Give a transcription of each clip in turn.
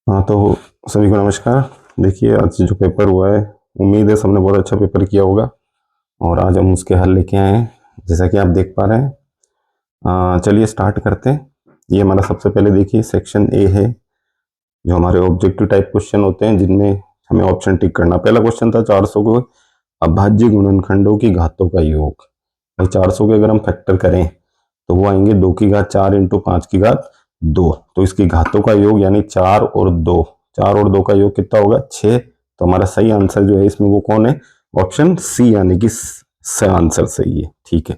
हाँ तो सभी को नमस्कार। देखिए आज जो पेपर हुआ है, उम्मीद है सबने बहुत अच्छा पेपर किया होगा और आज हम उसके हल लेके आए हैं जैसा कि आप देख पा रहे हैं। चलिए स्टार्ट करते हैं। ये हमारा सबसे पहले देखिए सेक्शन ए है, जो हमारे ऑब्जेक्टिव टाइप क्वेश्चन होते हैं जिनमें हमें ऑप्शन टिक करना। पहला क्वेश्चन था 400 को अभाज्य गुणनखंडों की घातों का योग। भाई 400 के अगर हम फैक्टर करें तो वो आएंगे 2 की घात 4 इंटू 5 की घात 2। तो इसकी घातों का योग यानी 4 और 2, 4 और 2 का योग कितना होगा 6। तो हमारा सही आंसर जो है इसमें वो कौन है, ऑप्शन सी, यानी कि आंसर सही है। ठीक है।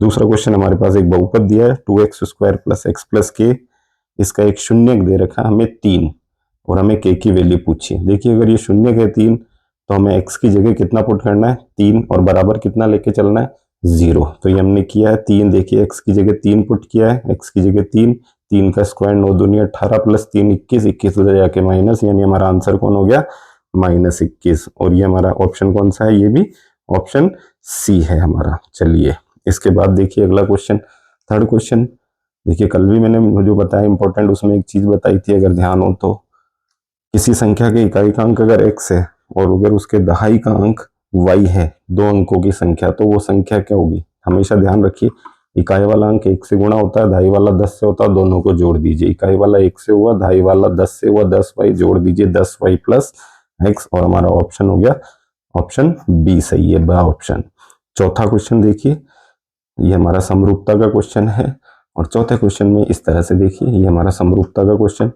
दूसरा क्वेश्चन हमारे पास एक बहुपद दिया है 2x² प्लस एक्स प्लस के। इसका एक शून्य दे रखा है हमें 3 और हमें के की वैल्यू पूछी है। देखिए अगर ये शून्य है 3 तो हमें एक्स की जगह कितना पुट करना है 3 और बराबर कितना लेके चलना है 0। तो ये हमने किया है 3। देखिए एक्स की जगह 3 पुट किया है, एक्स की जगह 3, 3 का स्क्वायर 9 दूनी 18 प्लस 3 21, 21 उधर जाके माइनस, यानी हमारा आंसर कौन हो गया -21। और ये हमारा ऑप्शन कौन सा है, ये भी ऑप्शन सी है हमारा। चलिए इसके बाद देखिए अगला क्वेश्चन, थर्ड क्वेश्चन। देखिए कल भी मैंने जो बताया इंपॉर्टेंट, उसमें एक चीज बताई थी, अगर ध्यान हो तो किसी संख्या के इकाई का अंक अगर x है और अगर उसके दहाई का अंक y है, दो अंकों की संख्या, तो वो संख्या क्या होगी। हमेशा ध्यान रखिए इकाई वाला अंक 1 से गुणा होता है, दहाई वाला 10 से होता है, दोनों को जोड़ दीजिए। इकाई वाला 1 से हुआ, दहाई वाला 10 से हुआ, 10y जोड़ दीजिए 10y प्लस x, और हमारा ऑप्शन हो गया ऑप्शन बी सही है, बा ऑप्शन। चौथा क्वेश्चन देखिए, ये हमारा समरूपता का क्वेश्चन है और चौथे क्वेश्चन में इस तरह से देखिए, ये हमारा समरूपता का क्वेश्चन।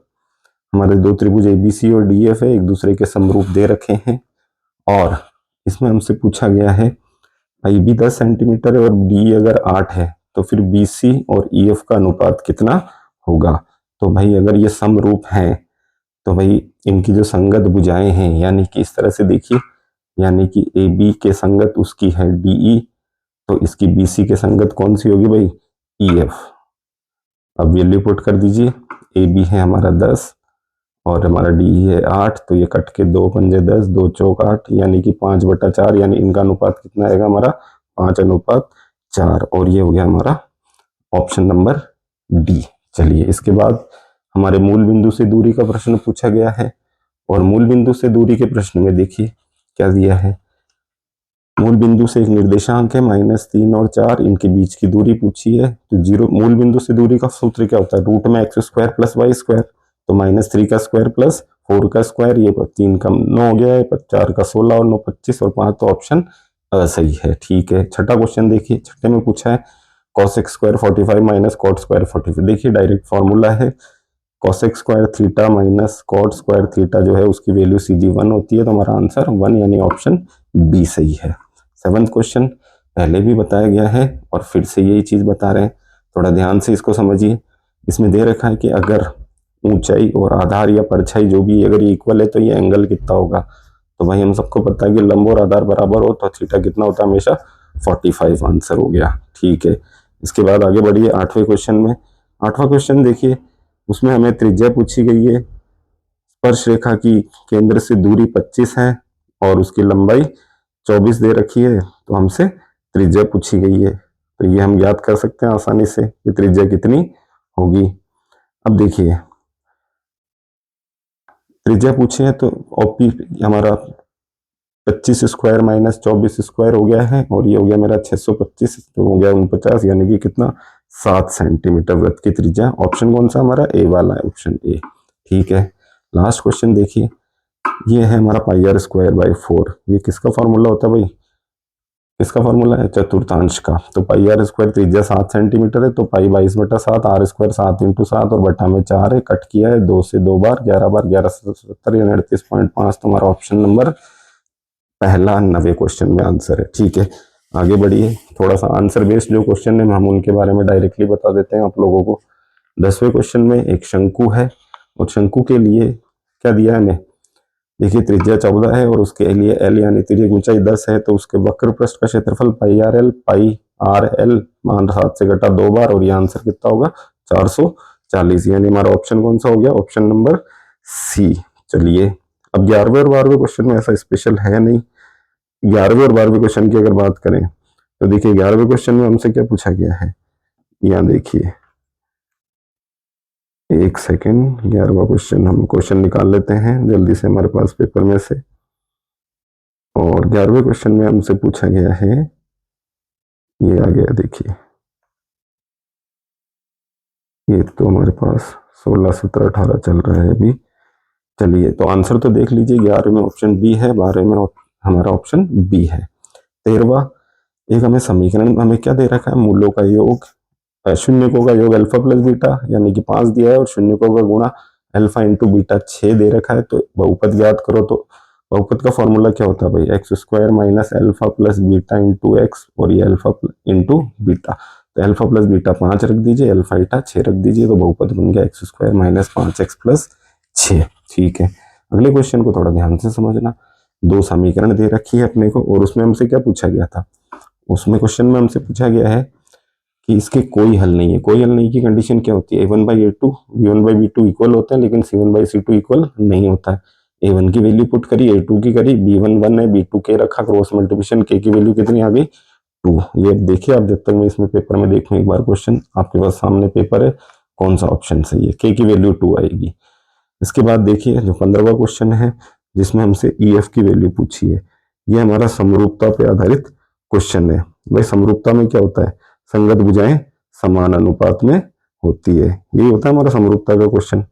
हमारे दो त्रिभुज एबीसी और डीएफ है, एक दूसरे के समरूप दे रखे हैं और इसमें हमसे पूछा गया है आई बी 10 सेंटीमीटर है और डी अगर 8 है तो फिर बीसी और ईएफ का अनुपात कितना होगा। तो भाई अगर ये समरूप हैं तो भाई इनकी जो संगत भुजाएं हैं, यानी कि इस तरह से देखिए, यानी कि ए बी के संगत उसकी है डीई, तो इसकी बीसी के संगत कौन सी होगी भाई, ईएफ। अब वैल्यू पुट कर दीजिए, ए बी है हमारा 10 और हमारा डी है 8, तो ये कट के 2 पंजे 10, 2 चौक 8, यानी कि 5/4, यानी इनका अनुपात कितना आएगा हमारा 5:4, और ये हो गया हमारा ऑप्शन नंबर डी। चलिए इसके बाद हमारे मूल बिंदु से दूरी का प्रश्न पूछा गया है और मूल बिंदु से दूरी के प्रश्न में देखिए क्या दिया है। मूल बिंदु से एक निर्देशांक है -3 और 4, इनके बीच की दूरी पूछी है। तो जीरो मूल बिंदु से दूरी का सूत्र क्या होता है, रूट में x² प्लस y²। तो -3 का स्क्वायर प्लस 4 का स्क्वायर, ये 3 का 9 हो गया है, 4 का 16 और 9 25 और 5, तो ऑप्शन सही है। ठीक है। छठा क्वेश्चन देखिए, छठे में पूछा है cos x² 45 minus cot square 45। देखिए डायरेक्ट फॉर्मूला है cos x² theta minus cot square theta, जो है उसकी वैल्यू सीधी 1 होती है, तो हमारा आंसर 1 यानी ऑप्शन बी सही है। सेवंथ क्वेश्चन पहले भी बताया गया है और फिर से यही चीज बता रहे हैं, थोड़ा ध्यान से इसको समझिए। इसमें दे रखा है कि अगर ऊंचाई और आधार या परछाई जो भी अगर ये इक्वल है तो ये एंगल कितना होगा। तो भाई हम सबको पता है कि लंब और आधार बराबर हो तो थीटा कितना होता है, हमेशा 45, आंसर हो गया। ठीक है। इसके बाद आगे बढ़िए आठवें क्वेश्चन में। आठवां क्वेश्चन देखिए, उसमें हमें त्रिज्या पूछी गई है, स्पर्श रेखा की केंद्र से दूरी 25 है और उसकी लंबाई 24 दे रखी है, तो हमसे त्रिज्या पूछी गई है। तो ये हम याद कर सकते हैं आसानी से कि त्रिज्या कितनी होगी। अब देखिए त्रिज्या पूछे है तो ओपी हमारा 25 स्क्वायर माइनस 24 स्क्वायर हो गया है और ये हो गया मेरा 625, तो हो गया 49, यानी कि कितना 7 सेंटीमीटर वृत्त की त्रिज्या। ऑप्शन कौन सा हमारा, ए वाला है, ऑप्शन ए। ठीक है। लास्ट क्वेश्चन देखिए, ये है हमारा πr²/4। ये किसका फॉर्मूला होता है भाई, इसका फॉर्मूला है चतुर्थांश का। तो πr² त्रिज्या 7 सेंटीमीटर है, तो पाई 22/7, r² 7 × 7 और बटा में 4 है, कट किया है 2 से 2 बार, 11 बार 11 से 70, यानी 38.5। तो हमारा ऑप्शन नंबर पहला 90 क्वेश्चन में आंसर है। ठीक है। आगे बढ़िए, थोड़ा सा आंसर बेस्ड जो क्वेश्चन है हम उनके बारे में डायरेक्टली बता देते हैं आप लोगों को। 10वें क्वेश्चन में एक शंकु है और शंकु के लिए क्या दिया है हमें, देखिए त्रिज्या 14 है और उसके लिए एल यानी तिर्यक ऊंचाई 10 है, तो उसके वक्र पृष्ठ का क्षेत्रफल πr/l मान 7 से घटा 2 बार, और ये आंसर कितना होगा 440, यानी हमारा ऑप्शन कौन सा हो गया, ऑप्शन नंबर सी। चलिए अब 11वें और 12वें क्वेश्चन में ऐसा स्पेशल है नहीं। 11वें और 12वें क्वेश्चन की अगर बात करें तो देखिए 11वें क्वेश्चन में हमसे क्या पूछा गया है, यहाँ देखिए एक सेकेंड, 11वां क्वेश्चन हम क्वेश्चन निकाल लेते हैं जल्दी से हमारे पास पेपर में से। और 11वें क्वेश्चन में हमसे पूछा गया है, ये आ गया देखिए, ये तो हमारे पास 16 17 18 चल रहा है अभी। चलिए तो आंसर तो देख लीजिए, 11 में ऑप्शन बी है, 12 में हमारा ऑप्शन बी है। 13वां, एक हमें समीकरण हमें क्या दे रखा है, मूलों का योग, शून्यकों का योग अल्फा प्लस बीटा यानी कि 5 दिया है, और शून्यकों का गुणा अल्फा इंटू बीटा 6 दे रखा है। तो बहुपद ज्ञात करो, तो बहुपद का फॉर्मूला क्या होता है भाई, x square minus alpha plus beta into x, और ये अल्फा इंटू बीटा। तो अल्फा प्लस बीटा 5 रख दीजिए, अल्फा ईटा 6 रख दीजिए, तो बहुपद बन गया x square minus 5x plus 6। ठीक है, अगले क्वेश्चन को थोड़ा ध्यान से समझना। दो समीकरण दे रखी है अपने को, और उसमें हमसे क्या पूछा गया था, उसमें क्वेश्चन में हमसे पूछा गया है कि इसके कोई हल नहीं है। कोई हल नहीं की कंडीशन क्या होती है, a1/a2 b1/b2 इक्वल होते हैं, लेकिन c1/c2 इक्वल नहीं होता है। a1 की वैल्यू पुट करी, a2 की करी, b1 1 है, b2 के रखा, क्रॉस मल्टीप्लिकेशन, k की वैल्यू कितनी आ गई 2। ये देखिए आप, जब तक मैं इसमें पेपर में देखूं एक बार क्वेश्चन, आपके पास सामने पेपर है, कौन सा ऑप्शन सही है, k की वैल्यू 2 आएगी। इसके बाद देखिए जो 15वां क्वेश्चन है, जिसमें हमसे EF की वैल्यू पूछी है, ये हमारा समरूपता पे आधारित क्वेश्चन है। भाई समरूपता में क्या होता है, संगत भुजाएं समान अनुपात में होती है, यही होता है हमारा समरूपता का क्वेश्चन।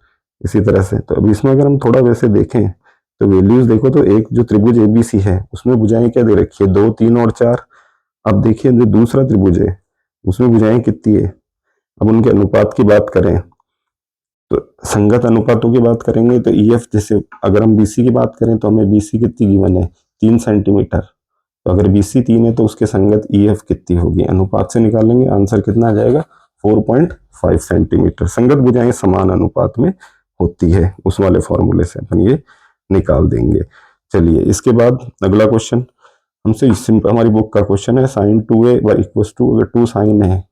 इसी तरह से तो अभी इसमें अगर हम थोड़ा वैसे देखें तो वैल्यूज देखो, तो एक जो त्रिभुज ABC है उसमें भुजाएं क्या दे रखी है, 2 3 और 4। अब देखिए जो दूसरा त्रिभुज है उसमें भुजाएं कितनी है, अब उनके अनुपात की बात करें तो संगत अनुपातों की बात करेंगे तो EF, जैसे अगर हम BC की बात करें तो हमें BC कितनी गिवन है, 3 सेंटीमीटर। तो अगर BC 3 है तो उसके संगत EF कितनी होगी, अनुपात से निकालेंगे, आंसर कितना आ जाएगा 4.5 सेंटीमीटर। संगत भुजाएं समान अनुपात में होती है, उस वाले फॉर्मूले से अपन ये निकाल देंगे। चलिए इसके बाद अगला क्वेश्चन हमसे सिंपल, हमारी बुक का क्वेश्चन है, साइन 2a इक्वल टू, अगर 2 साइन है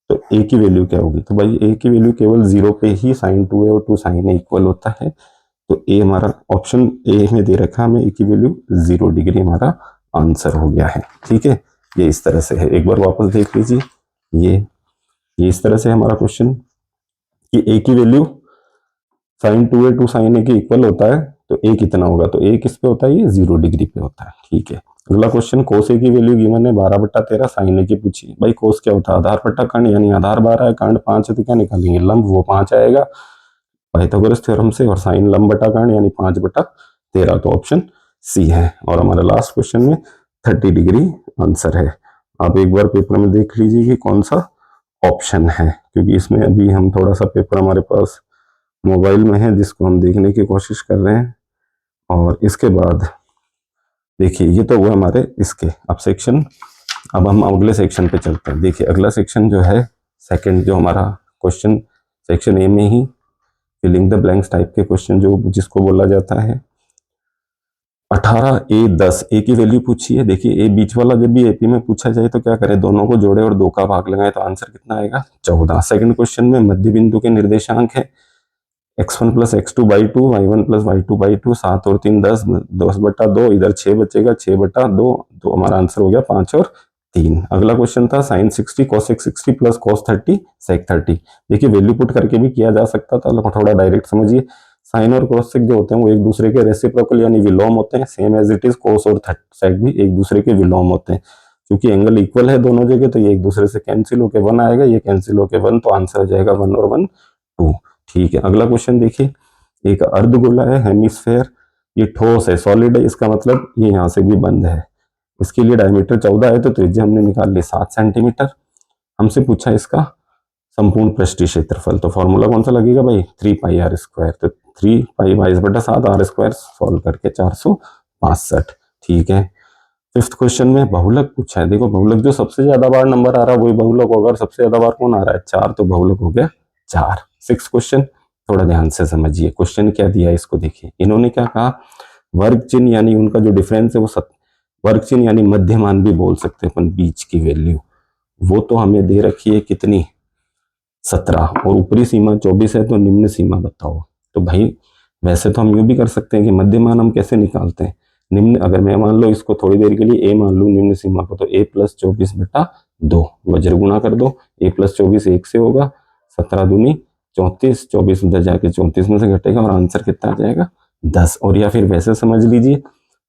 तो a की वैल्यू क्या होगी, तो भाई a की वैल्यू केवल 0 पे ही साइन 2a और 2 साइन a इक्वल होता है। तो a हमारा ऑप्शन ए में दे रखा है हमें, a की वैल्यू 0 डिग्री हमारा आंसर हो गया है। ठीक है, ये इस तरह से है, एक बार वापस देख लीजिए, ये इस तरह से हमारा क्वेश्चन कि a की value sine 2a 2 sine a के इक्वल होता है, तो a कितना होगा, तो a किस पे होता है, ये 0 डिग्री पे होता है। ठीक है, अगला क्वेश्चन, कोस ए की वैल्यू गिवन है 12/13, साइन ए की पूछी। भाई कोस क्या होता है, आधार बट्टा कांड, यानी आधार 12 है, कांड 5 है, तो क्या निकालेंगे लंब, वो 5 आएगा पाइथागोरस थ्योरम से, और साइन लंब बटा कांड यानी 5/13, तो ऑप्शन सी है। और हमारा लास्ट क्वेश्चन में 30 डिग्री आंसर है। आप एक बार पेपर में देख लीजिए कि कौन सा ऑप्शन है, क्योंकि इसमें अभी हम थोड़ा सा पेपर हमारे पास मोबाइल में है जिसको हम देखने की कोशिश कर रहे हैं। और इसके बाद देखिए ये तो हुआ हमारे इसके, अब सेक्शन, अब हम अगले सेक्शन पे चलते हैं। देखिए अगला सेक्शन जो है सेकंड, जो हमारा क्वेश्चन सेक्शन ए में ही फिलिंग द ब्लैंक्स टाइप के क्वेश्चन जो जिसको बोला जाता है 18a10, ए की वैल्यू पूछी है। देखिए ए बीच वाला जब भी एपी में पूछा जाए तो क्या करें, दोनों को जोड़े और 2 का भाग लगाए, तो आंसर कितना आएगा 14। सेकंड क्वेश्चन में मध्य बिंदु के निर्देशांक है x1 plus x2/2, y1 plus y2/2, 7 और 3 10, 10/2, इधर 6 बचेगा, 6/2, तो हमारा आंसर हो गया 5 और 3। अगला क्वेश्चन था साइन 60 कोसेक 60 प्लस कॉस 30 सेक 30। देखिए वैल्यू पुट करके भी किया जा सकता था, थोड़ा डायरेक्ट समझिए। साइन और कोसेक जो होते हैं वो एक दूसरे के रेसिप्रोकल यानी विलोम होते हैं, same as it is cos और सेक भी एक दूसरे के विलोम होते हैं। क्योंकि एंगल इक्वल है दोनों जगह, तो ये एक दूसरे से कैंसिल होकर 1 आएगा, ये कैंसिल होकर 1, तो आंसर हो जाएगा 1 और 1 2। ठीक है, अगला क्वेश्चन देखिए, एक अर्धगोला है हेमिस्फेयर, ये ठोस है सॉलिड है, इसका मतलब ये यहाँ से भी बंद है, इसके लिए डायमीटर 14 है, तो त्रिज्या हमने निकाल ली 7 सेंटीमीटर। हमसे पूछा इसका संपूर्ण पृष्ठीय क्षेत्रफल, तो फॉर्मूला कौन सा लगेगा भाई 3πr², तो 3π22/7 r² सॉल्व करके 465। ठीक है, फिफ्थ क्वेश्चन में बहुलक पूछा है। देखो बहुलक जो सबसे ज्यादा बार नंबर आ रहा है वही बहुलक होगा, और सबसे ज्यादा बार कौन आ रहा है 4, तो बहुलक हो गया 4। सिक्स क्वेश्चन थोड़ा ध्यान से समझिए, क्वेश्चन क्या दिया है इसको देखिए। इन्होंने क्या कहा, वर्ग चिन्ह यानी उनका जो डिफरेंस है वो वर्ग चिन्ह यानी मध्यमान भी बोल सकते हैं अपन, बीच की वैल्यू वो तो हमें दे रखी है कितनी 17, और ऊपरी सीमा 24 है, तो निम्न सीमा बताओ। तो भाई वैसे तो हम यूं भी कर सकते हैं कि मध्यमान हम कैसे निकालते हैं, निम्न, अगर मैं मान लो इसको थोड़ी देर के लिए ए मान लू निम्न सीमा को, तो a + 24/2 वज्र गुणा कर दो, a + 24 1 से होगा, 17 दूनी 34, 24 उधर जाके 34 में से घटेगा और आंसर कितना आ जाएगा 10। और या फिर वैसे समझ लीजिए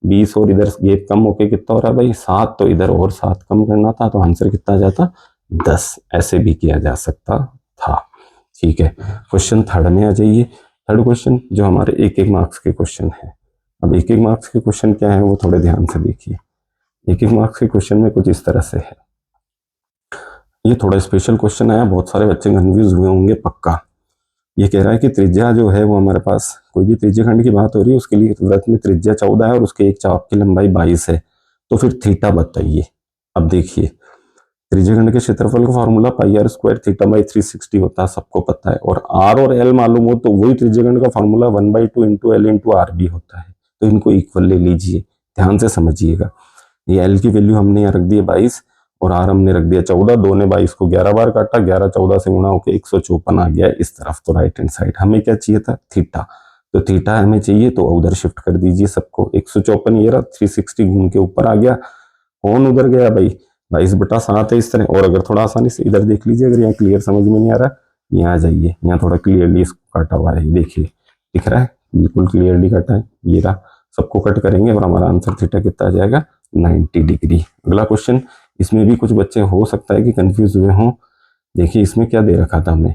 20 और इधर गैप कम होके कितना हो रहा है भाई 7, तो इधर और 7 कम करना था तो आंसर कितना आ जाता 10। ऐसे भी किया जा सकता था। ठीक है, क्वेश्चन थर्ड में आ जाइए। थर्ड क्वेश्चन जो हमारे एक एक मार्क्स के क्वेश्चन है। अब एक एक मार्क्स के क्वेश्चन क्या है वो थोड़े ध्यान से देखिए। एक एक मार्क्स के क्वेश्चन में कुछ इस तरह से है। ये थोड़ा स्पेशल क्वेश्चन आया, बहुत सारे बच्चे कंफ्यूज हुए होंगे पक्का। ये कह रहा है कि त्रिज्या जो है वो हमारे पास कोई भी त्रिज्या खंड की बात हो रही है, उसके लिए वृत्त में त्रिज्या 14 है और उसके एक चाप की लंबाई 22 है, तो फिर थीटा बताइए। अब देखिए त्रिज्या खंड के क्षेत्रफल का formula pi r square theta by 360 होता है, सबको पता है। और आर और एल मालूम हो तो वही त्रिज्या खंड का formula 1/2 into l into r भी होता है, तो इनको इक्वल ले लीजिए। ध्यान से समझिएगा, ये एल की वैल्यू हमने यहाँ रख दी है 22 और आर हमने रख दिया 14। दो ने 22 को 11 बार काटा, 11 14 से गुणा होकर 154 आ गया इस तरफ, तो राइट हैंड साइड। हमें क्या चाहिए था थीटा, तो थीटा हमें चाहिए तो उधर शिफ्ट कर दीजिए सबको। 154 ये रहा, 360 घूम के ऊपर आ गया। कौन उधर गया भाई 22/7 है इस तरह। और अगर थोड़ा आसानी से इधर देख लीजिए, अगर यहाँ क्लियर समझ में नहीं आ रहा यहाँ आ जाइए, यहाँ थोड़ा क्लियरली इसको काटा हुआ है, देखिए दिख रहा है बिल्कुल क्लियरली काटा है। ये रहा, सबको कट करेंगे और हमारा आंसर थीटा कितना आ जाएगा 90 डिग्री। अगला क्वेश्चन, इसमें भी कुछ बच्चे हो सकता है कि कंफ्यूज हुए हों। देखिए इसमें क्या दे रखा था हमें,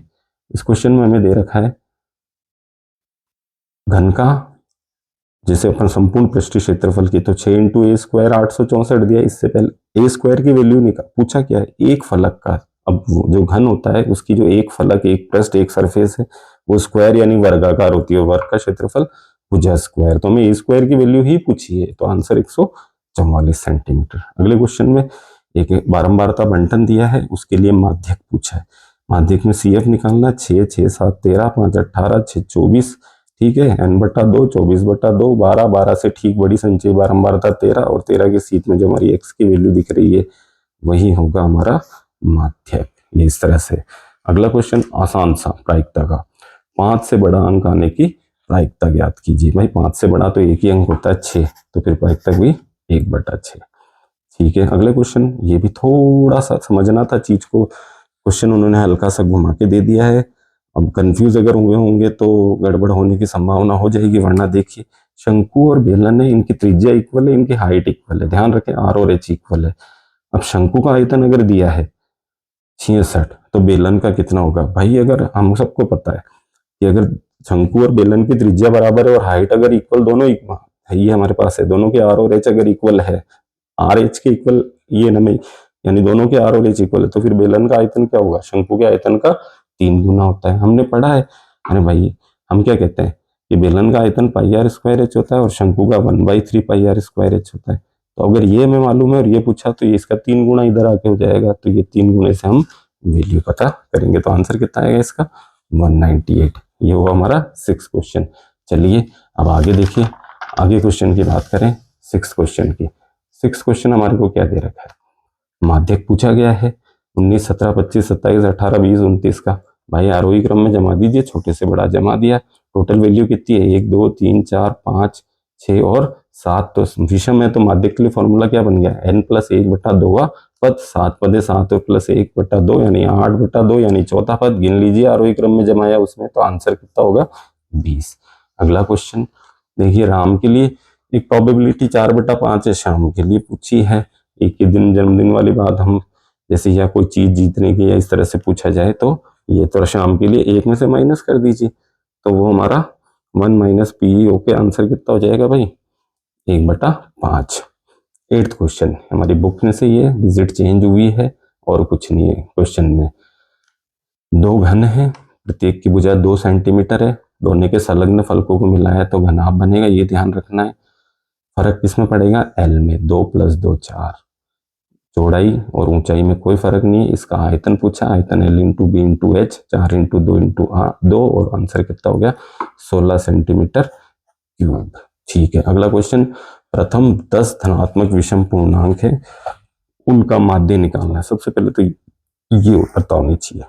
इस क्वेश्चन में हमें दे रखा है घन का, जैसे अपन संपूर्ण पृष्ठीय क्षेत्रफल की, तो 6 इंटू ए स्क्वायर 864 दिया। इससे पहले ए स्क्वायर की वैल्यू निकाल पूछा क्या है एक फलक का। अब जो घन होता है उसकी जो एक फलक, एक पृष्ठ, एक सरफेस है वो स्क्वायर यानी वर्गाकार होती है, वर्ग का क्षेत्रफल भुजा स्क्वायर। तो हमें ए स्क्वायर की वैल्यू ही पूछी है, तो आंसर 144 सेंटीमीटर। अगले क्वेश्चन में एक बारंबारता बंटन दिया है, उसके लिए माध्यक पूछा है। माध्यक में सी एफ निकालना, 6 6 7 13 5 18 6 24, ठीक है। n/2 24/2 12 12 से ठीक बड़ी संचयी बारंबारता 13 और 13 के सीट में जो हमारी x की वैल्यू दिख रही है वही होगा हमारा माध्यक। ये इस तरह से। अगला क्वेश्चन आसान सा प्रायिकता का, 5 से बड़ा अंक आने की प्रायिकता ज्ञात कीजिए। भाई 5 से बड़ा तो एक ही अंक होता है 6, तो फिर प्रायिकता भी 1/6। ठीक है, अगले क्वेश्चन, ये भी थोड़ा सा समझना था चीज को, क्वेश्चन उन्होंने हल्का सा घुमा के दे दिया है। अब कंफ्यूज अगर हुए होंगे तो गड़बड़ होने की संभावना हो जाएगी, वरना देखिए शंकु और बेलन है, इनकी त्रिज्या इक्वल है, इनकी हाइट इक्वल है, ध्यान रखें आर और एच इक्वल है। अब शंकु का आयतन अगर दिया है 66, तो बेलन का कितना होगा भाई। अगर हम सबको पता है कि अगर शंकु और बेलन की त्रिज्या बराबर है और हाइट अगर इक्वल, दोनों है ये हमारे पास है, दोनों के आर और एच अगर इक्वल है, आर एच के इक्वल ये न में, यानी दोनों के आर और एच इक्वल है, तो फिर बेलन का आयतन क्या होगा शंकु के आयतन का 3 गुना होता है। हमने पढ़ा है। अरे भाई हम क्या कहते हैं कि बेलन का आयतन पाई आर स्क्वायर एच होता है और शंकु का 1/3 पाई आर स्क्वायर एच होता है। तो अगर ये हमें मालूम है और ये पूछा तो ये इसका 3 गुना इधर आके हो जाएगा, तो ये 3 गुने से हम वैल्यू पता करेंगे, तो आंसर कितना आएगा इसका 198। ये हुआ हमारा 6 क्वेश्चन। चलिए अब आगे देखिए, आगे क्वेश्चन की बात करें 6 क्वेश्चन की। 6 क्वेश्चन हमारे को क्या दे रखा है, माध्यक पूछा गया है 19 17 25 27 18 20 29 का। भाई आरोही क्रम में जमा दीजिए, छोटे से बड़ा जमा दिया। टोटल वैल्यू कितनी है 1 2 3 4 5 6 और 7, तो विषम है तो माध्यक के लिए फॉर्मूला क्या बन गया n+1/2 पद, 7 पद है 7 और +1/2 यानी 8/2 यानी चौथा पद गिन लीजिए आरोही क्रम में जमाया उसमें, तो आंसर कितना होगा 20। अगला क्वेश्चन देखिए, राम के लिए एक प्रोबेबिलिटी 4/5 है, शाम के लिए पूछी है। एक ही दिन जन्मदिन वाली बात, हम जैसे या कोई चीज जीतने की या इस तरह से पूछा जाए तो ये तो शाम के लिए 1 में से माइनस कर दीजिए, तो वो हमारा 1 - PE होके आंसर कितना हो जाएगा भाई 1/5। 8th क्वेश्चन हमारी बुक में से ये डिजिट चेंज हुई है और कुछ नहीं है। क्वेश्चन में 2 घन है, प्रत्येक की भुजा 2 सेंटीमीटर है, दोनों के संलग्न फलकों को मिलाया तो घनाभ बनेगा, ये ध्यान रखना है। फर्क किसमें पड़ेगा एल में, 2 + 2 4, चौड़ाई और ऊंचाई में कोई फर्क नहीं है। इसका आयतन पूछा, आयतन L × B × H, 4 × 2 × 2 और आंसर कितना हो गया 16 सेंटीमीटर क्यूब। ठीक है, अगला क्वेश्चन, प्रथम 10 धनात्मक विषम पूर्णांक है, उनका माध्य निकालना है। सबसे पहले तो ये पता होनी चाहिए,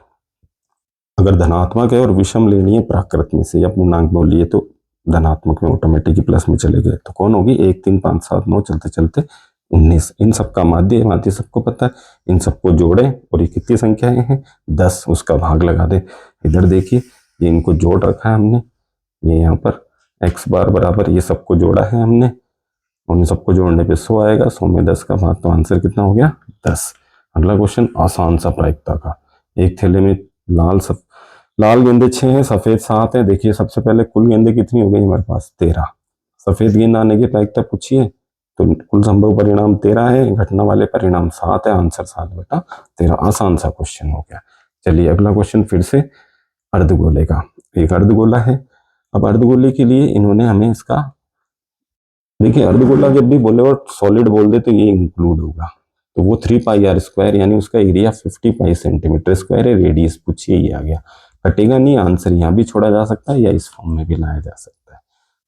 अगर धनात्मक है और विषम लेनी है प्राकृत में से या पूर्णांक में लिए तो धनात्मक में ऑटोमेटिक प्लस में चले गए, तो कौन होगी 1 3 5 7 9 चलते चलते 19। इन सबका माध्य सबको पता है, इन सबको जोड़ें और ये कितनी संख्याएं हैं 10, उसका भाग लगा दें। इधर देखिए ये इनको जोड़ रखा है हमने, ये यहाँ पर x बार बराबर ये सबको जोड़ा है हमने, और इन सबको जोड़ने पे 100 आएगा, 100 में 10 का भाग, तो आंसर कितना हो गया 10। अगला क्वेश्चन आसान सा प्रायिकता का। एक थैले में लाल गेंदे 6 हैं, सफेद 7 है। देखिए सबसे पहले कुल गेंदे कितनी हो गई हमारे पास 13। सफेद गेंद आने की प्रायिकता पूछिए तो कुल संभव परिणाम 13 है, घटना वाले परिणाम 7 है, आंसर 7/13। आसान सा क्वेश्चन हो गया। चलिए अगला क्वेश्चन फिर से अर्धगोले का। एक अर्धगोला है, अब अर्धगोले के लिए इन्होंने हमें इसका, देखिए अर्धगोला जब भी बोले और सॉलिड बोल दे तो ये इंक्लूड होगा, तो वो 3πr² यानी उसका एरिया 50 पाई सेंटीमीटर स्क्वायर है, रेडियस पूछिए ये आ गया। कटेगा नहीं, आंसर यहाँ भी छोड़ा जा सकता है या इस फॉर्म में भी लाया जा सकता है।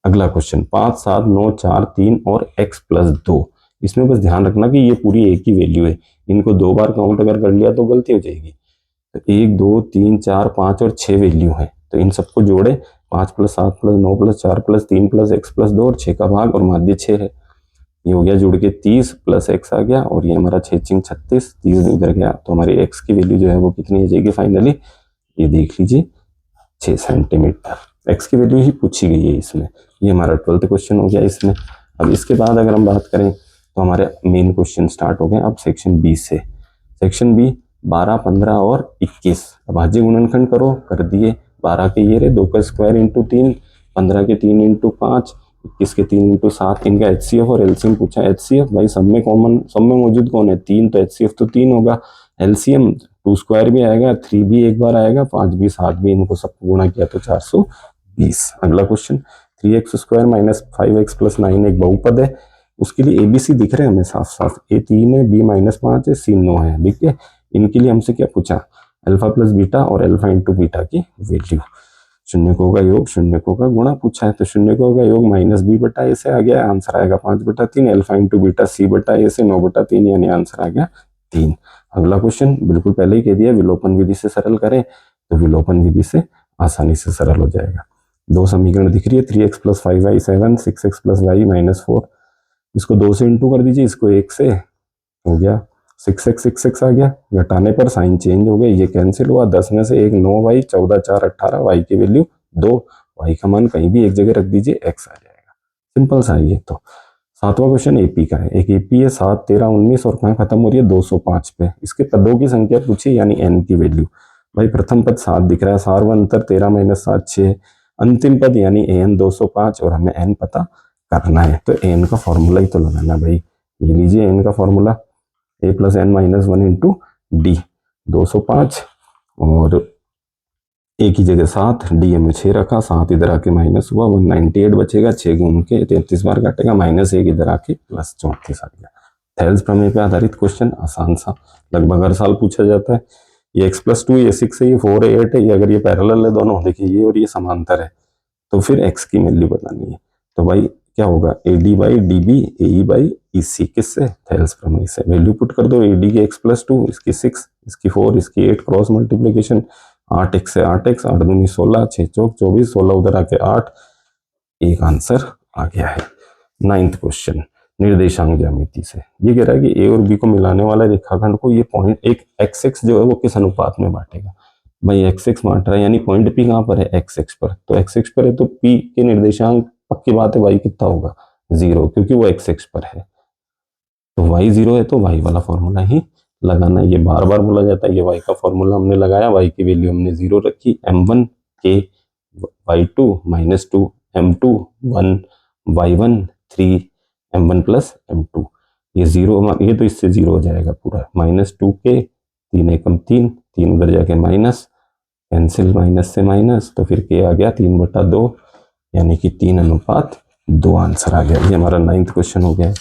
अगला क्वेश्चन 5 7 9 4 3 और x+2। इसमें बस ध्यान रखना कि ये पूरी एक ही वैल्यू है, इनको 2 बार काउंट अगर कर लिया तो गलती हो जाएगी। तो 1 2 3 4 5 और 6 वैल्यू है, तो इन सबको जोड़े 5 + 7 + 9 + 4 + 3 + x+2 और 6 का भाग और माध्य 6 है। ये हो गया जुड़ के 30 + x आ गया, और ये हमारा 6 × 36, 30 उधर गया, तो हमारी x की वैल्यू जो है वो कितनी आ जाएगी फाइनली, ये देख लीजिए 6 सेंटीमीटर। x की वैल्यू ही पूछी गई है इसमें। ये हमारा 12th क्वेश्चन हो गया इसमें। अब इसके बाद अगर हम बात करें तो हमारे मेन क्वेश्चन स्टार्ट हो गए अब सेक्शन बी से। सेक्शन बी 12 15 और 21। अब भाज्य गुणनखंड करो, कर दिए। 12 के ये रहे 2 का स्क्वायर × 3, 15 के 3 × 5, 21 के 3 × 7, इनका HCF और एलसीएम पूछा। HCF भाई सब में कॉमन, सब में मौजूद कौन है 3, तो HCF तो 3 होगा। एलसीएम 2 स्क्वायर भी आएगा, 3 भी एक बार आएगा, 5 भी 7 भी, इनको सबको गुणा किया तो 420। अगला क्वेश्चन 3x² - 5x + 9 एक बहुपद है, उसके लिए ABC दिख रहे हैं हमें साफ साफ, A 3 है, B -5 है, C 9 है। देखिए इनके लिए हमसे क्या पूछा, अल्फा + बीटा और अल्फा × बीटा की वैल्यू। शून्यकों का योग, शून्यकों का गुणा पूछा है, तो शून्यकों का योग -b/a से आ गया, आंसर आएगा 5/3। अल्फा × बीटा c/a से 9/3, यानी आंसर आ गया 3। अगला क्वेश्चन बिल्कुल पहले ही कह दिया, विलोपन विधि से सरल करें, तो विलोपन विधि से आसानी से सरल हो जाएगा। दो समीकरण दिख रही है, 3x + 5y 7, 6x + y -4। इसको 2 से इंटू कर दीजिए, इसको 1 से, हो गया 6x आ गया। घटाने पर साइन चेंज हो गया, ये कैंसिल हुआ। 10 में से 1 9y, 14 4 18, y की वैल्यू 2, y का मान कहीं भी एक जगह रख दीजिए, x आ जाएगा। सिंपल सा है ये तो। 7वां क्वेश्चन एपी का है। एक एपी है 7 13 19 और कहाँ खत्म हो रही है 205 पे। इसके पदों की संख्या पूछी, यानी n की वैल्यू। भाई प्रथम पद 7 दिख रहा है, सारवंतर 13 - 7 6, अंतिम पद यानी an 205, और हमें n पता करना है, तो n का फॉर्मूला ही तो लगाना भाई। ये लीजिए n का फॉर्मूला, a + n - 1 × d 205, और a की जगह 7, d में 6 रखा, 7 इधर आके माइनस हुआ, 198 बचेगा, 6 घूम के 33 बार काटेगा, -1 इधर आके +34 आ गया। थेल्स प्रमेय पे आधारित क्वेश्चन, आसान सा, लगभग हर साल पूछा जाता है। ये x+2, ये 6 है, ये 4 है, 8 है, ये अगर ये पैरेलल है दोनों, देखिए ये और ये समांतर है, तो फिर x की वैल्यू बतानी है। तो भाई क्या होगा, AD/DB AE/EC, किससे, थेल्स प्रमेय से। वैल्यू पुट कर दो, AD की x+2, इसकी 6, इसकी 4, इसकी 8, क्रॉस मल्टीप्लीकेशन, 8x से 8x, 8 दूनी 16, 6 चौक 24, 16 उधर आके 8, एक आंसर आ गया है। 9th क्वेश्चन निर्देशांक ज्यामिति से। ये कह रहा है कि ए और बी को मिलाने वाले रेखाखंड को ये पॉइंट, एक x जो है वो किस अनुपात में बांटेगा। भाई x बांट रहा है, यानी पॉइंट P कहाँ पर है, x पर, तो x पर है तो P के निर्देशांक पक्की बात है y कितना होगा 0, क्योंकि वो x पर है। तो y 0 है तो y वाला फॉर्मूला ही लगाना है। ये बार बार बोला जाता है, ये y का फॉर्मूला हमने लगाया, y की वैल्यू हमने 0 रखी, m1 k y2 -2 m2 1 y1 3 m1 + m2, ये 0, ये तो इससे 0 हो जाएगा पूरा, -2k, 3 एकम 3, 3 उधर जाके माइनस, कैंसिल, माइनस से माइनस, तो फिर k आ गया 3/2, यानी कि 3:2 आंसर आ गया। ये हमारा 9th क्वेश्चन हो गया है।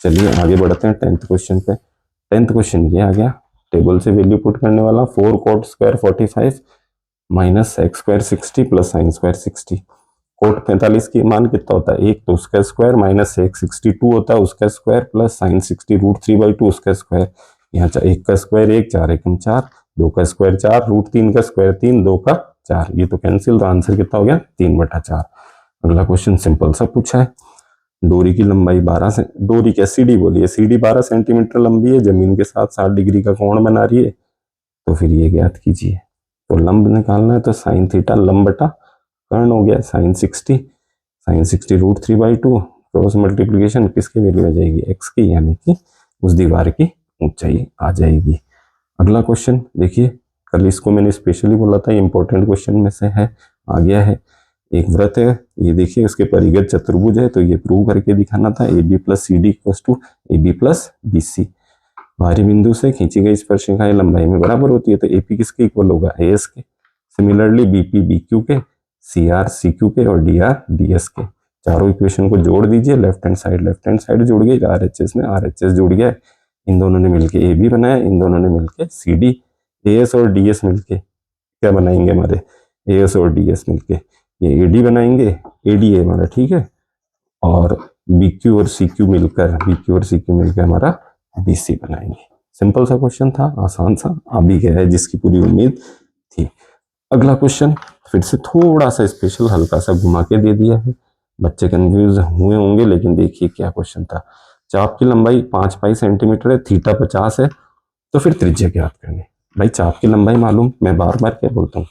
चलिए आगे बढ़ते हैं 10th क्वेश्चन पे। 10th क्वेश्चन ये आ गया, टेबल से वैल्यू पुट करने वाला, 4 cot square 45 -x square 60 + sin square 60। Cot 45 की मान कितना होता है, 1 तो उसका स्क्वायर, -1 62 होता है उसका स्क्वायर, प्लस sin 60 √3/2 उसका स्क्वायर। यहाँ 1 का स्क्वायर 1, 4 एकम 4, 2 का स्क्वायर 4, √3 का स्क्वायर 3, 2 का 4, ये तो कैंसिल, तो आंसर कितना हो गया 3/4। अगला क्वेश्चन सिंपल सा पूछा है, डोरी की लंबाई 12 से, डोरी क्या सीढ़ी बोलिए, सीढ़ी 12 सेंटीमीटर लंबी है, जमीन के साथ 60 डिग्री का कोण बना रही है, तो फिर ये ज्ञात कीजिए। तो लंब निकालना है तो साइन थीटा लंब बटा कर्ण हो गया साइन 60, साइन 60 √3/2, क्रॉस मल्टीप्लीकेशन किसकी वैल्यू आ जाएगी, एक्स की, यानी कि उस दीवार की ऊंचाई आ जाएगी। अगला क्वेश्चन देखिए, कल इसको मैंने स्पेशली बोला था, इंपॉर्टेंट क्वेश्चन में से है, आ गया है। एक वृत्त है, ये देखिए उसके परिगत चतुर्भुज है, तो ये प्रूव करके दिखाना था, A B plus C D equals to A B plus B C. बाहरी बिंदु से खींची गई स्पर्शरेखाएं लंबाई में बराबर होती है, तो एपी किसके इक्वल होगा, ए एस के। सिमिलरली बीपी बी क्यू के, सी आर सी क्यू के और डी आर डी एस के। चारों इक्वेशन को जोड़ दीजिए, लेफ्ट हैंड साइड जुड़ गई, आर एच एस में आर एच एस जुड़ गया, इन दोनों ने मिलके ए बी बनाया, इन दोनों ने मिलके सी डी, ए एस और डी एस मिलके क्या बनाएंगे हमारे, ए एस और डी एस मिलके ये ए डी बनाएंगे, ए डी है हमारा, ठीक है, और बी क्यू और सी क्यू मिलकर हमारा बी सी बनाएंगे। सिंपल सा क्वेश्चन था, आसान सा, आ भी गया है जिसकी पूरी उम्मीद थी। अगला क्वेश्चन फिर से थोड़ा सा स्पेशल, हल्का सा घुमा के दे दिया है, बच्चे कंफ्यूज हुए होंगे, लेकिन देखिए क्या क्वेश्चन था। चाप की लंबाई 5 पाई सेंटीमीटर है, थीटा 50 है, तो फिर त्रिज्या ज्ञात करनी। भाई चाप की लंबाई मालूम, मैं बार बार क्या बोलता हूँ,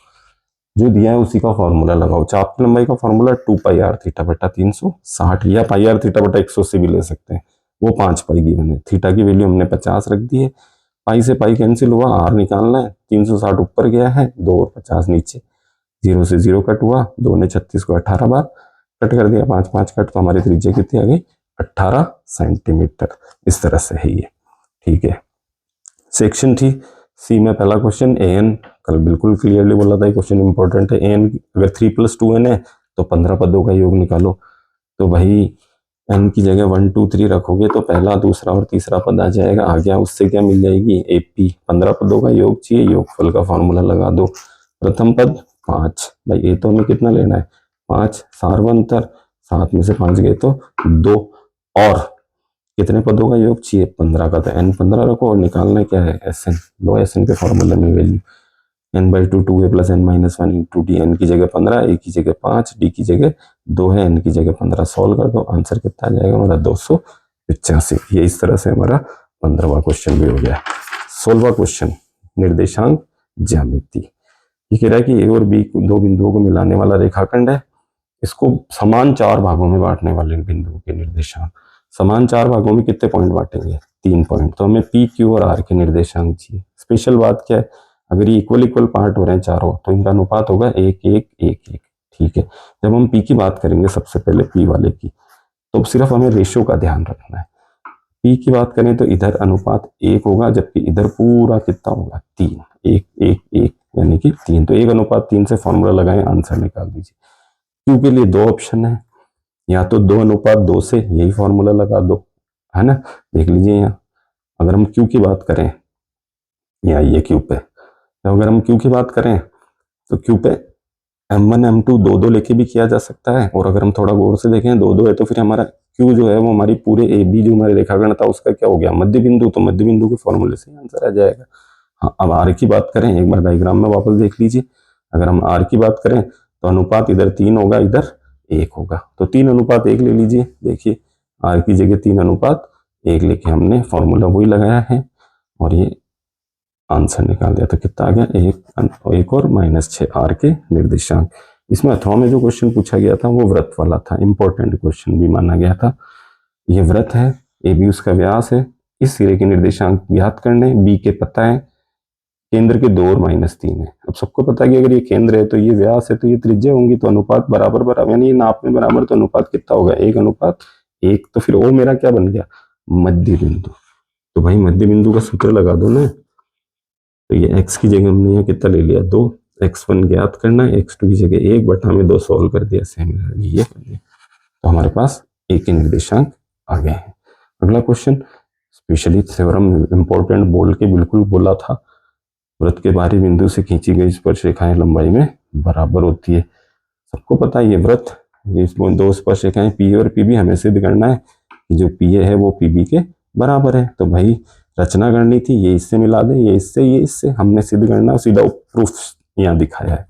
जो दिया है उसी का फॉर्मूला लगाओ। चाप की लंबाई का फॉर्मूला 2 पाई आर थीटा बटा 360, या पाई आर थीटा बटा 180 भी ले सकते हैं, वो 5 पाई गिवन है। थीटा की वैल्यू हमने 50 रख दी है, पाई से पाई कैंसिल हुआ, आर निकालना है, 360 ऊपर गया है, 2 और 50 नीचे, 0 से 0 कट हुआ, 2 ने 36 को 18 बार कट कर दिया, 5 5 कट, तो हमारी त्रिज्या कितनी आ गई, 18 सेंटीमीटर। इस तरह से है ये, ठीक है। सेक्शन थी सी में पहला क्वेश्चन, ए एन, कल बिल्कुल क्लियरली बोला था, क्वेश्चन इंपॉर्टेंट है। ए एन अगर 3+2n है तो 15 पदों का योग निकालो, तो भाई एन की जगह 1 2 3 रखोगे तो पहला दूसरा और तीसरा पद आ जाएगा, आ गया, उससे क्या मिल जाएगी, एपी। 15 पदों का योग चाहिए, योगफल का फॉर्मूला लगा दो। प्रथम पद 5, भाई ए तो हमें कितना लेना है, 5, सार्वंतर 7 में से 5 गए तो 2, और कितने पदों का योग चाहिए, 15 का, तो एन 15 रखो, और निकालना क्या है, एस एन। लो एस एन के फॉर्मूले में value n/2 2a + n-1 into D, N की जगह 15, ए की जगह 5, डी की जगह 2 है, एन की जगह 15। सॉल्व कर दो, आंसर कितना आ जाएगा हमारा, 285। ये इस तरह से हमारा 15वां क्वेश्चन भी हो गया। 16वां क्वेश्चन, निर्देशांक ज्यामिति। ये कह रहा है कि ए और बी दो बिंदुओं को मिलाने वाला रेखाखंड है, इसको समान 4 भागों में बांटने वाले बिंदुओं के निर्देशांक। समान 4 भागों में कितने पॉइंट बांटेंगे, 3 पॉइंट, तो हमें पी क्यू और आर के निर्देशांक चाहिए। स्पेशल बात क्या है, अगर ये इक्वल पार्ट हो रहे हैं चारों, तो इनका अनुपात होगा 1:1:1:1, ठीक है। जब हम पी की बात करेंगे, सबसे पहले पी वाले की, तो सिर्फ हमें रेशियो का ध्यान रखना है। पी की बात करें तो इधर अनुपात 1 होगा, जबकि इधर पूरा कितना होगा, 3, 1:1:1, यानी कि 3। तो 1:3 से फॉर्मूला लगाएं, आंसर निकाल दीजिए। क्यू के लिए 2 ऑप्शन है, या तो 2:2 से यही फॉर्मूला लगा दो, है ना। देख लीजिए यहाँ, अगर हम क्यू की बात करें, या ये क्यू पे, तो अगर हम क्यू की बात करें तो क्यू पे m1 m2 2 लेके भी किया जा सकता है, और अगर हम थोड़ा गौर से देखें 2 है, तो फिर हमारा क्यू जो है वो हमारी पूरे ए बी जो हमारे रेखाखंड था उसका क्या हो गया, मध्य बिंदु, तो मध्य बिंदु के फॉर्मूले से आंसर आ जाएगा। हाँ, अब आर की बात करें, एक बार डायग्राम में वापस देख लीजिए। अगर हम आर की बात करें तो अनुपात इधर 3 होगा, इधर 1 होगा, तो 3:1 ले लीजिए। देखिए आर की जगह 3:1 लेके हमने फॉर्मूला वही लगाया है, और ये आंसर निकाल दिया, तो कितना आ गया, 1 और -6 आर के निर्देशांक। इसमें अथवा में जो क्वेश्चन पूछा गया था वो व्रत वाला था, इंपॉर्टेंट क्वेश्चन भी माना गया था। ये व्रत है, ए बी उसका व्यास है, इस सिरे के निर्देशांक ज्ञात करने, बी के पता है, केंद्र के 2 और -3 है। अब सबको पता है कि अगर ये केंद्र है तो ये व्यास है, तो ये त्रिज्या होंगी, तो अनुपात बराबर, यानी ये नाप में बराबर, तो अनुपात कितना होगा, 1:1। तो फिर ओ मेरा क्या बन गया, मध्य बिंदु। तो भाई मध्य बिंदु का सूत्र लगा दो ना, तो ये x की जगह हमने यहाँ कितना ले लिया, 2, x1 ज्ञात करना है, x2 की जगह 1/2 सॉल्व कर दिया, सेम ये कर दिया, तो हमारे पास ए के निर्देशांक आ गए हैं। अगला क्वेश्चन, स्पेशली थ्योरम इंपॉर्टेंट बोल के बिल्कुल बोला था, वृत्त के बाहरी बिंदु से खींची गई स्पर्शरेखाएं लंबाई में बराबर होती है। सबको पता है ये वृत्त, ये 2 स्पर्शरेखाएं पी और पी बी, हमें सिद्ध करना है कि जो पी है वो पी बी के बराबर है। तो भाई रचना करनी थी, ये इससे मिला दे, ये इससे हमने सिद्ध करना, सीधा प्रूफ यहाँ दिखाया है।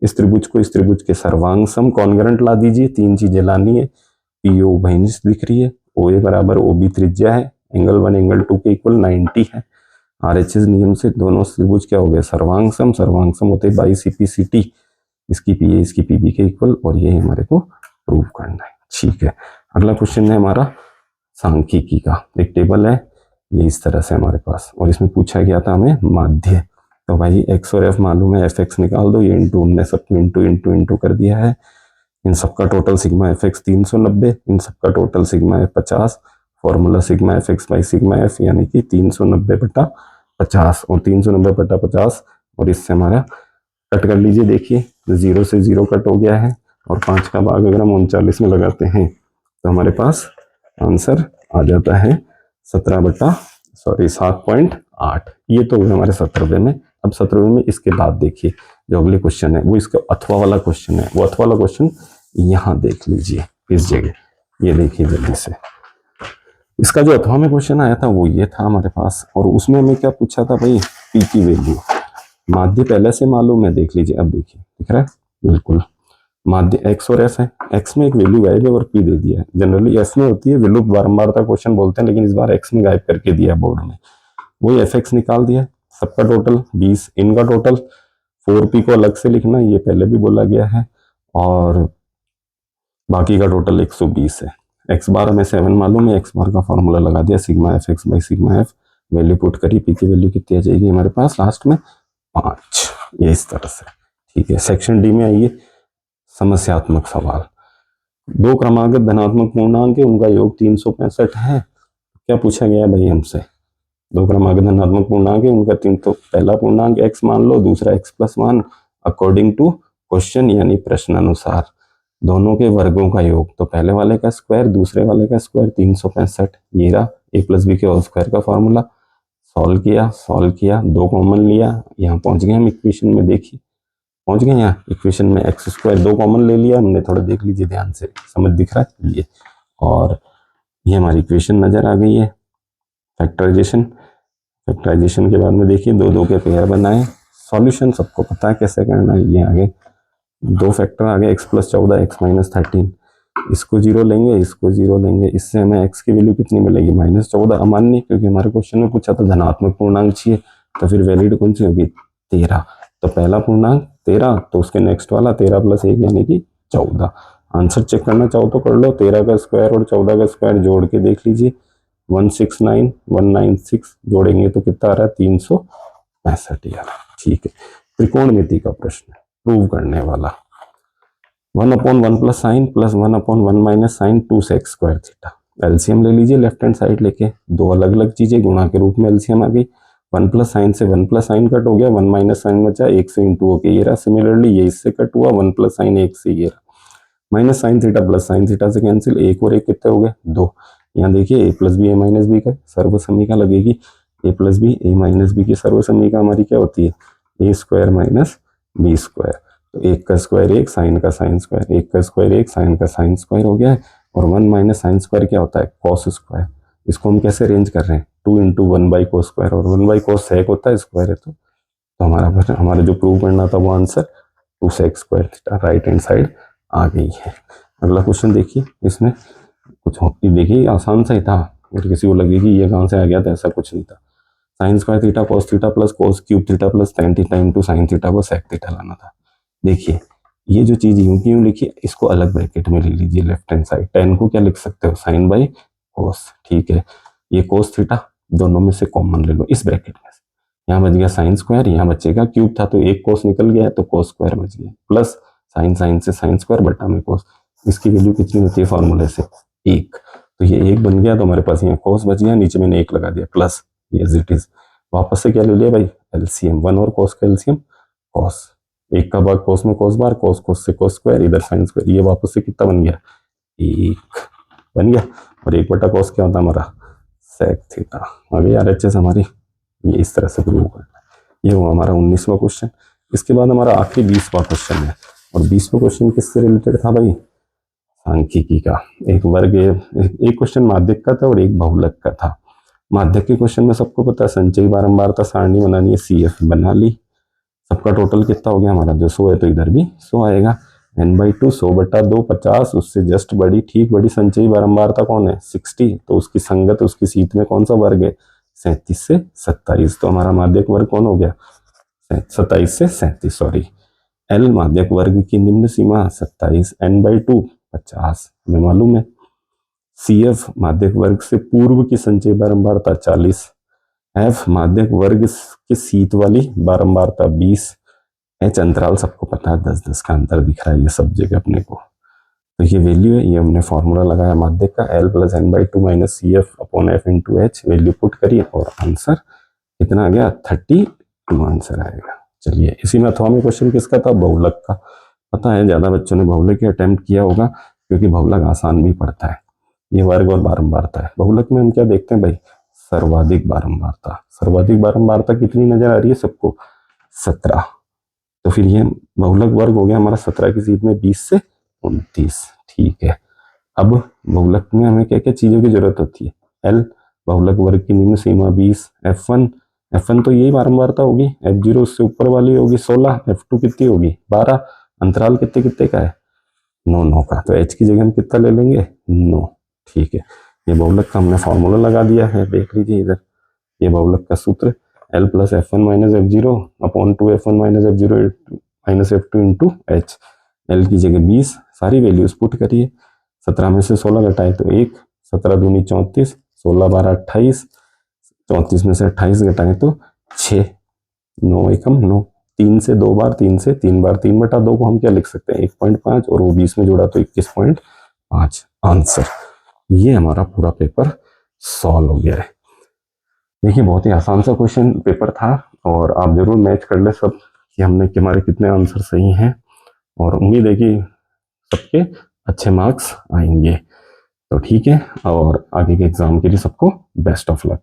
इस त्रिभुज को इस त्रिभुज के सर्वांग सम कॉन्ग्रेंट ला दीजिए, 3 चीजें लानी है, पी ओ भैंस दिख रही है, ओ ए बराबर ओ बी त्रिज्या है, एंगल 1 एंगल 2 के इक्वल 90 है, आरएचएस नियम से दोनों त्रिभुज क्या हो गए, सर्वांग सम होते बाई सीपी इसकी पी ए इसकी पीबी के इक्वल, और ये हमारे को प्रूव करना है। ठीक है, अगला क्वेश्चन है हमारा सांख्यिकी का। एक टेबल है ये इस तरह से हमारे पास, और इसमें पूछा गया था हमें माध्य। तो भाई एक्स और एफ मालूम है, एफ एक्स निकाल दो, ये इंटू हमने सब इंटू इंटू इंटू कर दिया है। इन सबका टोटल सिग्मा एफ एक्स 390, इन सबका total sigma F 50, formula sigma F x by sigma F यानी कि 390/50, और 390/50, और इससे हमारा कट कर लीजिए। देखिए 0 से 0 कट हो गया है, और 5 का भाग अगर हम 39 में लगाते हैं तो हमारे पास आंसर आ जाता है 7.8। ये तो हुए हमारे 17वें में। अब 17वें में इसके बाद देखिए जो अगले क्वेश्चन है वो इसका अथवा वाला क्वेश्चन है। वो अथवा वाला क्वेश्चन यहाँ देख लीजिए इस जगह, ये देखिए जल्दी से। इसका जो अथवा में क्वेश्चन आया था वो ये था हमारे पास, और उसमें हमें क्या पूछा था भाई, पी की वैल्यू। माध्य पहले से मालूम है, देख लीजिए, अब देखिए दिख रहा है बिल्कुल। माध्य एक्स और एफ है, एक्स में एक वैल्यू गायब है और पी दे दिया है। जनरली एफ में होती है विलुप्त बारंबारता क्वेश्चन बोलते हैं, लेकिन इस बार एक्स में गायब करके दिया बोर्ड में। वही एफ एक्स निकाल दिया, सबका टोटल 20, इनका टोटल 4p को अलग से लिखना, ये पहले भी बोला गया है, और बाकी का टोटल 120 है। एक्स बार हमें 7 मालूम है, एक्स बार का फॉर्मूला लगा दिया, sigma F x by sigma F. Value put करी, पी की वैल्यू कितनी आ जाएगी हमारे पास लास्ट में 5, ये इस तरह से। ठीक है, सेक्शन डी में आइए, समस्यात्मक सवाल। दो क्रमागत धनात्मक पूर्णांक है, उनका योग 365 है। क्या पूछा गया भाई हमसे, दो क्रमागत धनात्मक पूर्णांक है, उनका तो पहला पूर्णांक x मान लो, दूसरा x plus 1 according to question यानी प्रश्न अनुसार। दोनों के वर्गों का योग, तो पहले वाले का स्क्वायर दूसरे वाले का स्क्वायर 365, ये रहा a प्लस बी के होल स्क्वायर का फॉर्मूला। सॉल्व किया, दो कॉमन लिया, यहाँ पहुंच गए हम इक्वेशन में। देखिए पहुंच गए यहाँ इक्वेशन में, एक्स स्क्वायर दो कॉमन ले लिया हमने, थोड़ा देख लीजिए ध्यान से, समझ दिख रहा है ये, और ये हमारी इक्वेशन नजर आ गई है। फैक्टराइजेशन के बाद में देखिए दो दो के पेयर बनाए, सॉल्यूशन सबको पता है कैसे करना है। ये आगे दो फैक्टर आ गए, एक्स प्लस 14 एक्स माइनस 13, इसको जीरो लेंगे, इसको जीरो लेंगे, इससे हमें एक्स की वैल्यू कितनी मिलेगी -14। अमान्य, क्योंकि हमारे क्वेश्चन में पूछा था धनात्मक पूर्णांक चाहिए, तो फिर वैलिड कौन सी होगी 13। तो पहला पूर्णांक 13, तो उसके नेक्स्ट वाला 13 + 1 यानी कि 14। आंसर चेक करना चाहो तो कर लो, 13 का स्क्वायर और 14 का स्क्वायर जोड़ के देख लीजिए, 169 196 जोड़ेंगे तो कितना आ रहा है 365 यार। ठीक है, त्रिकोणमिति का प्रश्न प्रूव करने वाला। 1/1 + sin plus 1/1 - sin 2 sec square theta. LCM ले लीजिए लेफ्ट हैंड साइड लेके, दो अलग अलग चीजें गुणा के रूप में एलसीएम आ गई। 1 + sin से 1 + sin कट हो गया, 1 - sin बचा, 1 से इंटू होके ये रहा। सिमिलरली ये इससे कट हुआ, 1 + sin 1 से ये रहा। -sin theta plus sin theta से कैंसिल, 1 और 1 कितने हो गए 2। यहाँ देखिए a + b a - b का सर्वसमीका लगेगी, a + b a - b की सर्वसमीका हमारी क्या होती है a² - b²। तो 1 का स्क्वायर 1, साइन का साइन स्क्वायर, 1 का स्क्वायर 1, साइन का साइन स्क्वायर हो गया है। और 1 - sin स्क्वायर क्या होता है cos स्क्वायर। इसको हम कैसे अरेंज कर रहे हैं 2 × 1/cos स्क्वायर, और 1/cos sec होता है स्क्वायर है, तो हमारा जो प्रूव करना था वो answer 2 sec square theta right hand side आ गई है। अगला क्वेश्चन देखिए, इसमें कुछ देखिए आसान सा ही था, और किसी को लगे कि ये कहाँ से आ गया था, ऐसा कुछ नहीं था। sin square theta cos theta plus cos cube theta plus tan theta into sin theta को sec थीटा लाना था। देखिए ये जो चीज यूं की यूं लिखी, इसको अलग ब्रैकेट में ले लीजिए लेफ्ट हैंड साइड। tan को क्या लिख सकते हो sin/cos, ठीक है। ये cos थीटा दोनों में से कॉमन ले लो इस ब्रैकेट में से, यहाँ बच गया sin स्क्वायर, यहाँ बचेगा क्यूब था तो एक cos निकल गया है तो cos स्क्वायर बच गया, प्लस sin से sin स्क्वायर बटा में cos। इसकी वैल्यू कितनी होती है फॉर्मूले से 1, तो ये 1 बन गया, तो हमारे पास यहाँ cos बच गया, नीचे मैंने 1 लगा दिया प्लस ये एज इट इज। वापस से क्या ले लिया भाई एलसीएम, 1 और cos का एलसीएम cos, 1 का भाग cos में cos बार, cos से cos स्क्वायर, इधर sin स्क्वायर, ये वापस से कितना बन गया 1 बन गया, और 1/cos क्या होता है हमारा sec थीटा। अभी RHS हमारी ये इस तरह से प्रूव करना है। ये हुआ हमारा 19वां क्वेश्चन। इसके बाद हमारा आखिरी 20वां क्वेश्चन है, और 20वां क्वेश्चन किससे रिलेटेड था भाई सांख्यिकी का। एक वर्ग, एक क्वेश्चन माध्यक का था और एक बहुलक का था। माध्यक के क्वेश्चन में सबको पता है संचयी बारंबारता सारणी बनानी है, CF बना ली। सबका टोटल कितना हो गया हमारा, जो 100 है तो इधर भी 100 आएगा, n/2 100/2 50, उससे जस्ट बड़ी, ठीक बड़ी संचयी बारंबारता कौन है 60, तो उसकी संगत उसकी सीट में कौन सा वर्ग है 37 से 27, तो हमारा माध्यक वर्ग कौन हो गया? 27 से 37, सॉरी। एल माध्यक वर्ग की निम्न सीमा 27, n/2 50, हमें मालूम है। CF माध्यक वर्ग से पूर्व की संचयी बारंबारता 40, F माध्यक वर्ग की सीध वाली बारंबारता 20, H अंतराल सबको पता है 10-10 का अंतर दिख रहा है ये सब जगह अपने को। तो ये वैल्यू है, ये हमने फॉर्मूला लगाया माध्यक का, L + n/2 - CF/F × H, value put करिए और आंसर कितना आ गया? 32 आंसर आएगा। चलिए, इसी में अथवा में क्वेश्चन किसका था? बहुलक का। पता है ज्यादा बच्चों ने बहुलक के अटेम्प्ट किया होगा, क्योंकि बहुलक आसान भी पड़ता है। ये वर्ग और बारंबारता है। बहुलक में हम क्या देखते हैं भाई? सर्वाधिक बारंबारता। सर्वाधिक बारंबारता कितनी नजर आ रही है सबको? 17। तो फिर ये बहुलक वर्ग हो गया हमारा 17 की सीध में 20 से 29। ठीक है, अब बहुलक में हमें क्या क्या चीजों की जरूरत होती है? एल बहुलक वर्ग की निम्न सीमा 20, F1 तो यही बारंबारता होगी, F0 उससे ऊपर वाली होगी 16, F2 कितनी होगी? 12, अंतराल कितने कितने का है? 9-9 का। तो H की जगह हम कितना ले लेंगे? 9। ठीक है, ये बहुलक का हमने फॉर्मूला लगा दिया है, देख लीजिए इधर। ये बहुलक का सूत्र L + F1 - F0 / 2F1 - F0 - F2 × H। L की जगह 20, सारी वैल्यूज पुट करिए। 17 में से 16 घटाए तो 1, 17 दूनी 34, 16 12 28, 34 में से 28 घटाए तो 6, 9 एकम 9, 3 से 2 बार, 3 से 3 बार, 3/2 को हम क्या लिख सकते हैं? 1.5, और वो 20 में जोड़ा तो 21.5 आंसर। ये हमारा पूरा पेपर सॉल्व हो गया है। देखिए, बहुत ही आसान सा क्वेश्चन पेपर था, और आप जरूर मैच कर ले सब कि हमने कि हमारे कितने आंसर सही हैं, और उम्मीद है कि सबके अच्छे मार्क्स आएंगे। तो ठीक है, और आगे के एग्जाम के लिए सबको बेस्ट ऑफ लक।